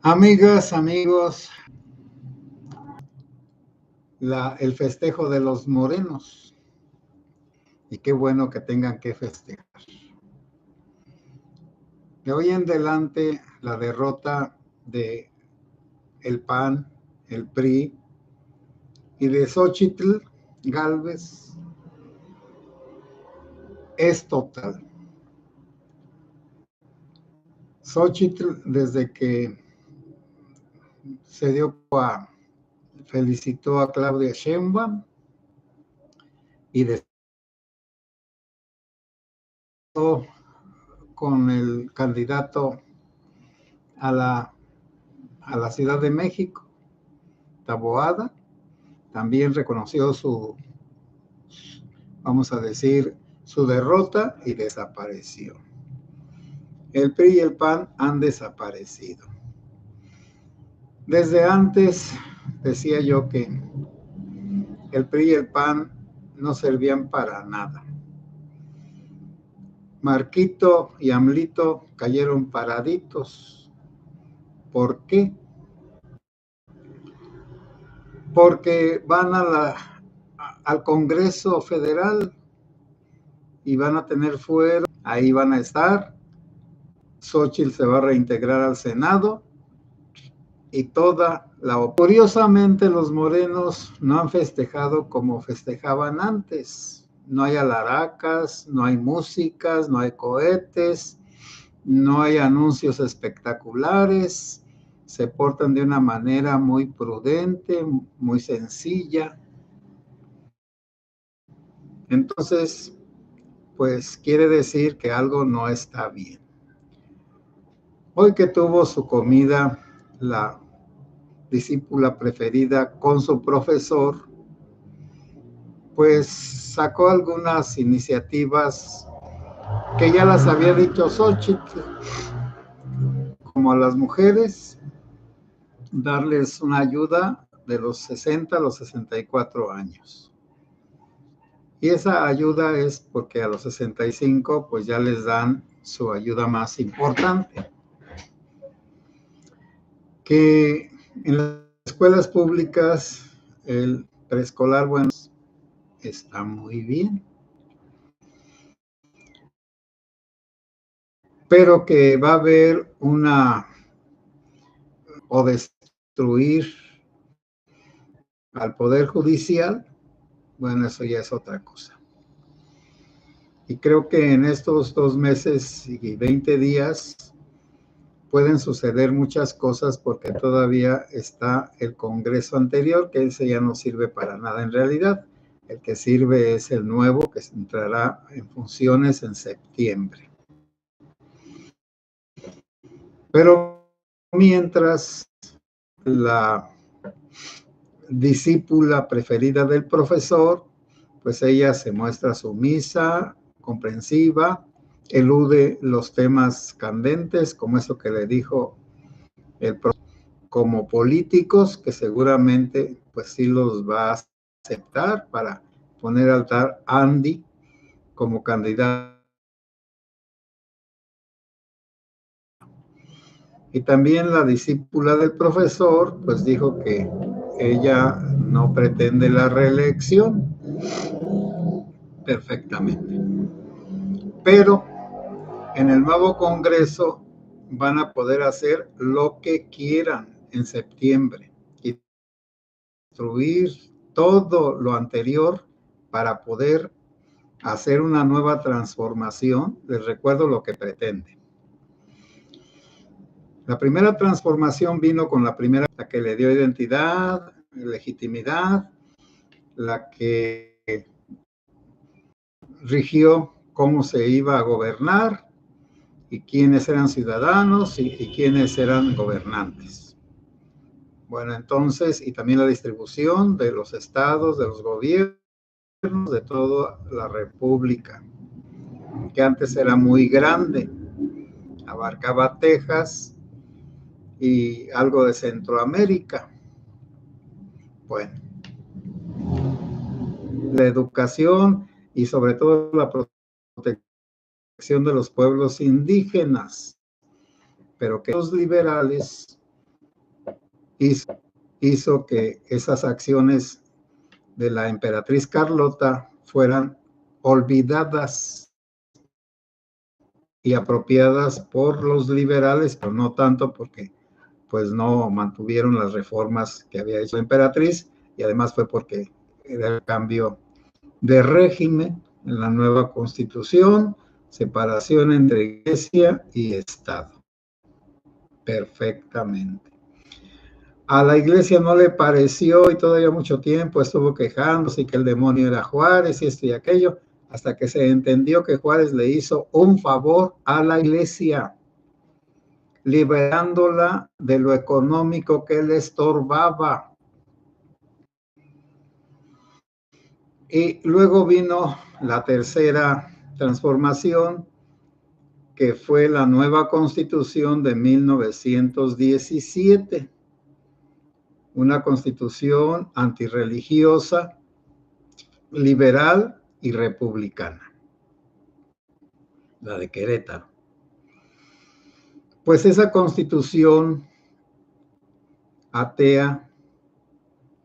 Amigas, amigos, el festejo de los morenos. Y qué bueno que tengan que festejar. De hoy en adelante, la derrota de el PAN, el PRI y de Xóchitl Gálvez es total. Xóchitl, desde que se dio felicitó a Claudia Sheinbaum y con el candidato a la Ciudad de México, Taboada, también reconoció vamos a decir, su derrota y desapareció. El PRI y el PAN han desaparecido. Desde antes decía yo que el PRI y el PAN no servían para nada. Marquito y AMLito cayeron paraditos. ¿Por qué? Porque van al Congreso Federal y van a tener fuero, ahí van a estar. Xóchitl se va a reintegrar al Senado y toda Curiosamente, los morenos no han festejado como festejaban antes. No hay alaracas, no hay músicas, no hay cohetes, no hay anuncios espectaculares. Se portan de una manera muy prudente, muy sencilla. Entonces, pues quiere decir que algo no está bien. Hoy que tuvo su comida la discípula preferida con su profesor, pues sacó algunas iniciativas que ya las había dicho Xóchitl, como a las mujeres, darles una ayuda de los 60 a los 64 años. Y esa ayuda es porque a los 65 pues ya les dan su ayuda más importante. Que en las escuelas públicas el preescolar, bueno, está muy bien, pero que va a haber o destruir al Poder Judicial, bueno, eso ya es otra cosa. Y creo que en estos 2 meses y 20 días pueden suceder muchas cosas porque todavía está el Congreso anterior, que ese ya no sirve para nada en realidad. El que sirve es el nuevo, que entrará en funciones en septiembre. Pero mientras la discípula preferida del profesor, pues ella se muestra sumisa, comprensiva, elude los temas candentes, como eso que le dijo el profesor, como políticos, que seguramente pues sí los va a aceptar para poner al altar Andy como candidato. Y también la discípula del profesor, pues dijo que ella no pretende la reelección perfectamente. Pero en el nuevo Congreso van a poder hacer lo que quieran en septiembre y destruir todo lo anterior para poder hacer una nueva transformación. Les recuerdo lo que pretende. La primera transformación vino con la que le dio identidad, legitimidad, la que rigió cómo se iba a gobernar y quiénes eran ciudadanos y quiénes eran gobernantes. Bueno, entonces, y también la distribución de los estados, de los gobiernos, de toda la república, que antes era muy grande, abarcaba Texas y algo de Centroamérica. Bueno, la educación y sobre todo la protección de los pueblos indígenas, pero que los liberales hizo que esas acciones de la emperatriz Carlota fueran olvidadas y apropiadas por los liberales, pero no tanto porque pues no mantuvieron las reformas que había hecho la emperatriz, y además fue porque era el cambio de régimen en la nueva constitución, separación entre iglesia y Estado. Perfectamente. A la iglesia no le pareció y todavía mucho tiempo estuvo quejándose y que el demonio era Juárez y esto y aquello, hasta que se entendió que Juárez le hizo un favor a la iglesia, liberándola de lo económico que le estorbaba. Y luego vino la tercera transformación, que fue la nueva Constitución de 1917, una constitución antirreligiosa, liberal y republicana, la de Querétaro. Pues esa constitución atea,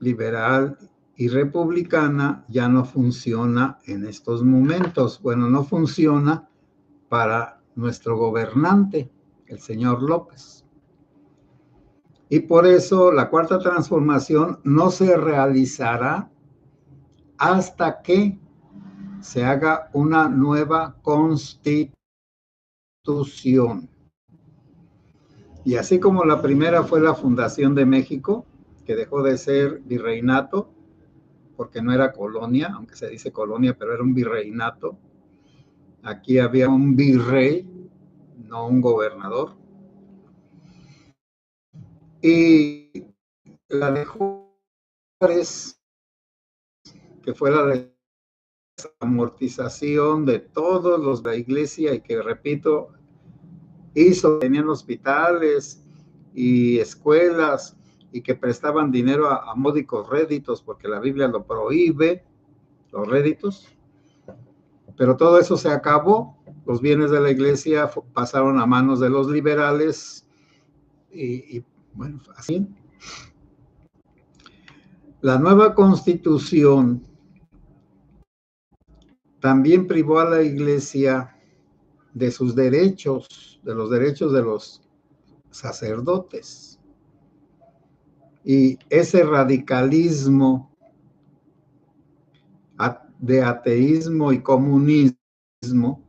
liberal y republicana ya no funciona en estos momentos. Bueno, no funciona para nuestro gobernante, el señor López. Y por eso la cuarta transformación no se realizará hasta que se haga una nueva constitución. Y así como la primera fue la fundación de México, que dejó de ser virreinato, porque no era colonia, aunque se dice colonia, pero era un virreinato. Aquí había un virrey, no un gobernador. Y la de Juárez, que fue la desamortización de todos los de la iglesia y que, repito, tenían hospitales y escuelas y que prestaban dinero a módicos réditos, porque la Biblia lo prohíbe, los réditos. Pero todo eso se acabó. Los bienes de la iglesia pasaron a manos de los liberales y bueno, así. La nueva constitución también privó a la iglesia de sus derechos, de los derechos de los sacerdotes. Y ese radicalismo de ateísmo y comunismo,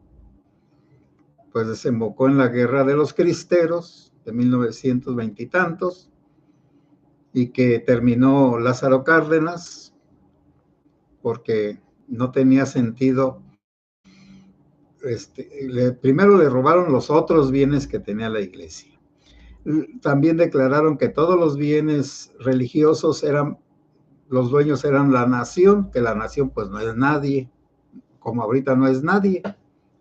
pues desembocó en la Guerra de los Cristeros de 1920 y tantos, y que terminó Lázaro Cárdenas, porque no tenía sentido. Primero le robaron los otros bienes que tenía la iglesia. También declararon que todos los bienes religiosos los dueños eran la nación, que la nación pues no es nadie, como ahorita no es nadie.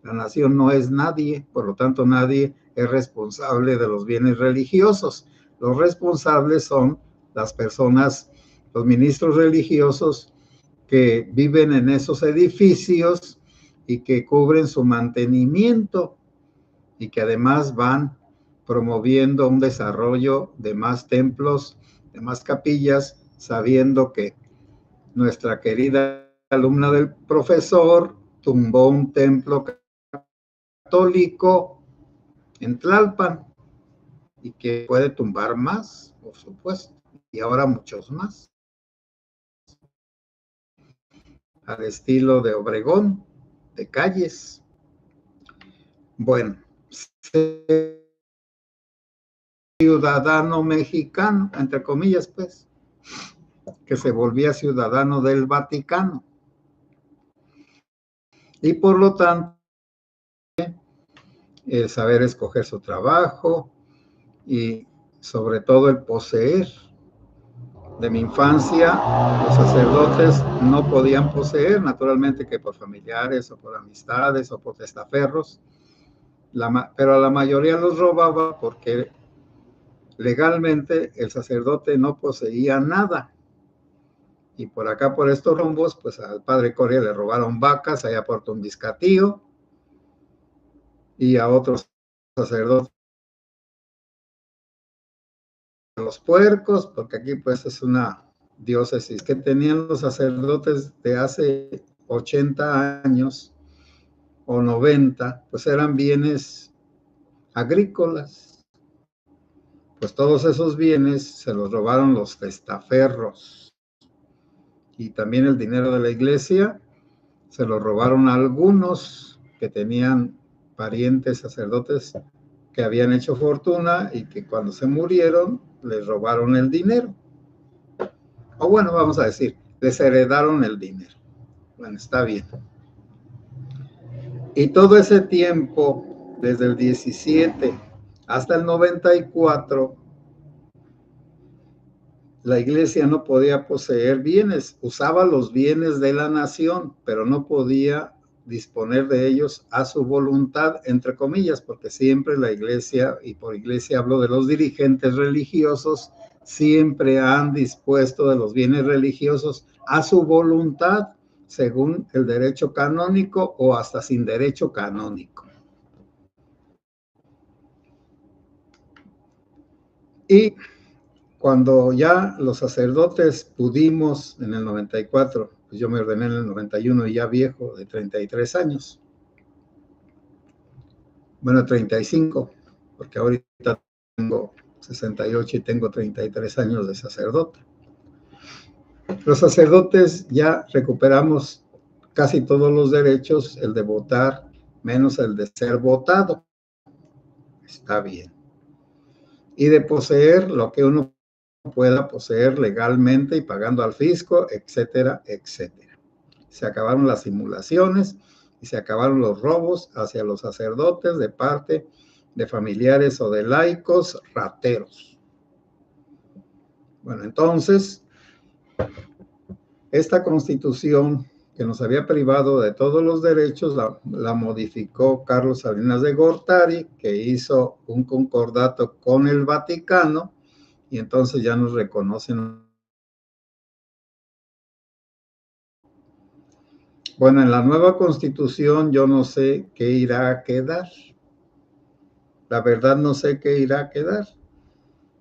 La nación no es nadie, por lo tanto nadie es responsable de los bienes religiosos. Los responsables son las personas, los ministros religiosos que viven en esos edificios y que cubren su mantenimiento y que además van promoviendo un desarrollo de más templos, de más capillas, sabiendo que nuestra querida alumna del profesor tumbó un templo católico en Tlalpan y que puede tumbar más, por supuesto, y ahora muchos más, al estilo de Obregón, de Calles. Bueno, ciudadano mexicano, entre comillas, pues, que se volvía ciudadano del Vaticano. Y por lo tanto, el saber escoger su trabajo y sobre todo el poseer. De mi infancia, los sacerdotes no podían poseer, naturalmente que por familiares o por amistades o por testaferros, pero a la mayoría los robaba porque legalmente el sacerdote no poseía nada. Y por acá, por estos rumbos, pues al padre Coria le robaron vacas allá por Tumbiscatío y a otros sacerdotes los puercos, porque aquí pues es una diócesis que tenían los sacerdotes de hace 80 años o 90, pues eran bienes agrícolas. Pues todos esos bienes se los robaron los testaferros, y también el dinero de la iglesia se lo robaron a algunos que tenían parientes sacerdotes que habían hecho fortuna y que cuando se murieron les robaron el dinero. O bueno, vamos a decir, les heredaron el dinero. Bueno, está bien. Y todo ese tiempo, desde el 17 hasta el 94, la iglesia no podía poseer bienes, usaba los bienes de la nación, pero no podía disponer de ellos a su voluntad, entre comillas, porque siempre la iglesia, y por iglesia hablo de los dirigentes religiosos, siempre han dispuesto de los bienes religiosos a su voluntad, según el derecho canónico o hasta sin derecho canónico. Y cuando ya los sacerdotes pudimos en el 94, pues yo me ordené en el 91 y ya viejo, de 33 años. Bueno, 35, porque ahorita tengo 68 y tengo 33 años de sacerdote. Los sacerdotes ya recuperamos casi todos los derechos, el de votar, menos el de ser votado. Está bien. Y de poseer lo que uno pueda poseer legalmente y pagando al fisco, etcétera, etcétera. Se acabaron las simulaciones y se acabaron los robos hacia los sacerdotes de parte de familiares o de laicos rateros. Bueno, entonces, esta constitución que nos había privado de todos los derechos la modificó Carlos Salinas de Gortari, que hizo un concordato con el Vaticano, y entonces ya nos reconocen. Bueno, en la nueva constitución yo no sé qué irá a quedar. La verdad no sé qué irá a quedar.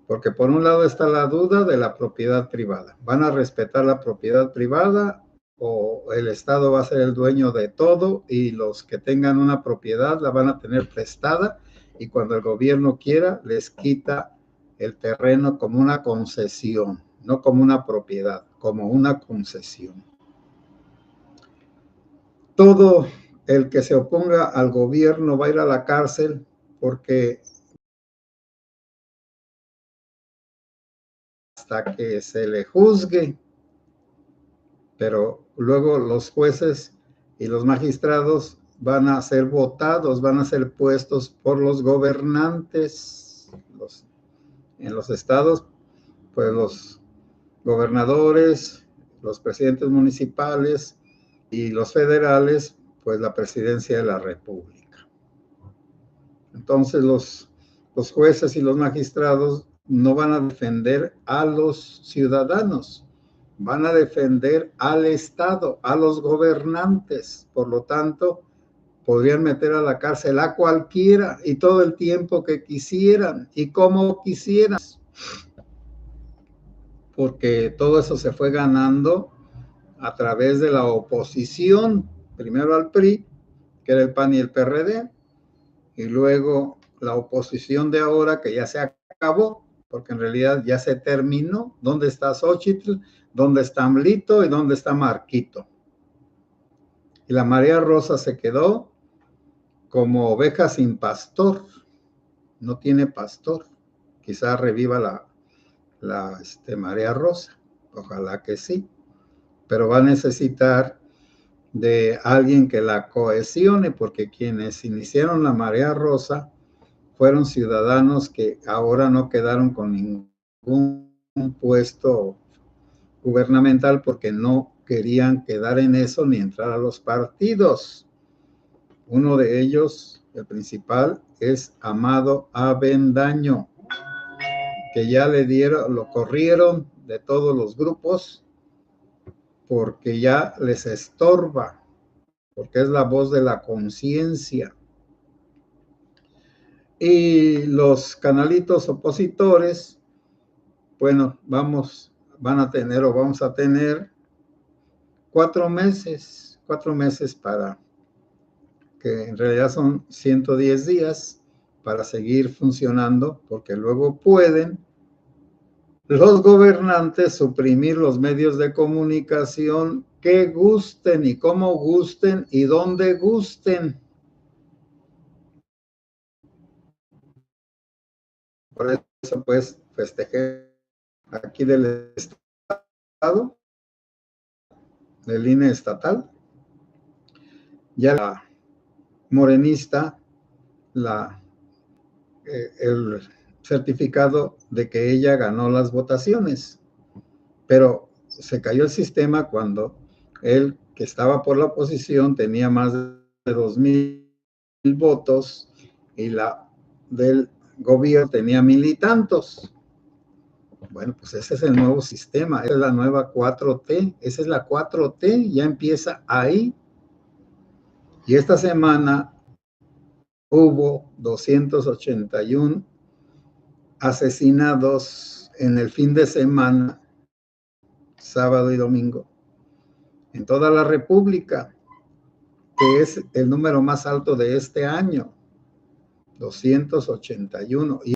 Porque por un lado está la duda de la propiedad privada. ¿Van a respetar la propiedad privada o el Estado va a ser el dueño de todo y los que tengan una propiedad la van a tener prestada y cuando el gobierno quiera les quita el terreno como una concesión, no como una propiedad, como una concesión? Todo el que se oponga al gobierno va a ir a la cárcel porque hasta que se le juzgue, pero luego los jueces y los magistrados van a ser votados, van a ser puestos por los gobernantes. En los estados, pues los gobernadores, los presidentes municipales y los federales, pues la presidencia de la República. Entonces los jueces y los magistrados no van a defender a los ciudadanos, van a defender al Estado, a los gobernantes. Por lo tanto, podrían meter a la cárcel a cualquiera y todo el tiempo que quisieran y como quisieran, porque todo eso se fue ganando a través de la oposición, primero al PRI, que era el PAN y el PRD, y luego la oposición de ahora, que ya se acabó, porque en realidad ya se terminó. ¿Dónde está Xóchitl? ¿Dónde está Amlito? ¿Y dónde está Marquito? Y la María Rosa se quedó como oveja sin pastor. No tiene pastor. Quizá reviva la María Rosa. Ojalá que sí. Pero va a necesitar de alguien que la cohesione, porque quienes iniciaron la María Rosa fueron ciudadanos que ahora no quedaron con ningún puesto gubernamental porque no querían quedar en eso ni entrar a los partidos. Uno de ellos, el principal, es Amado Avendaño, que ya lo corrieron de todos los grupos porque ya les estorba, porque es la voz de la conciencia. Y los canalitos opositores bueno, vamos a tener 4 meses para que en realidad son 110 días para seguir funcionando, porque luego pueden los gobernantes suprimir los medios de comunicación que gusten y cómo gusten y donde gusten. Por eso, pues, festejé aquí del estado, del INE estatal, ya la morenista, el certificado de que ella ganó las votaciones, pero se cayó el sistema cuando él, que estaba por la oposición, tenía más de 2,000 votos y la del gobierno tenía 1,000 y tantos. Bueno, pues ese es el nuevo sistema, esa es la nueva 4T, esa es la 4T, ya empieza ahí. Y esta semana hubo 281 asesinados en el fin de semana, sábado y domingo, en toda la República, que es el número más alto de este año, 281.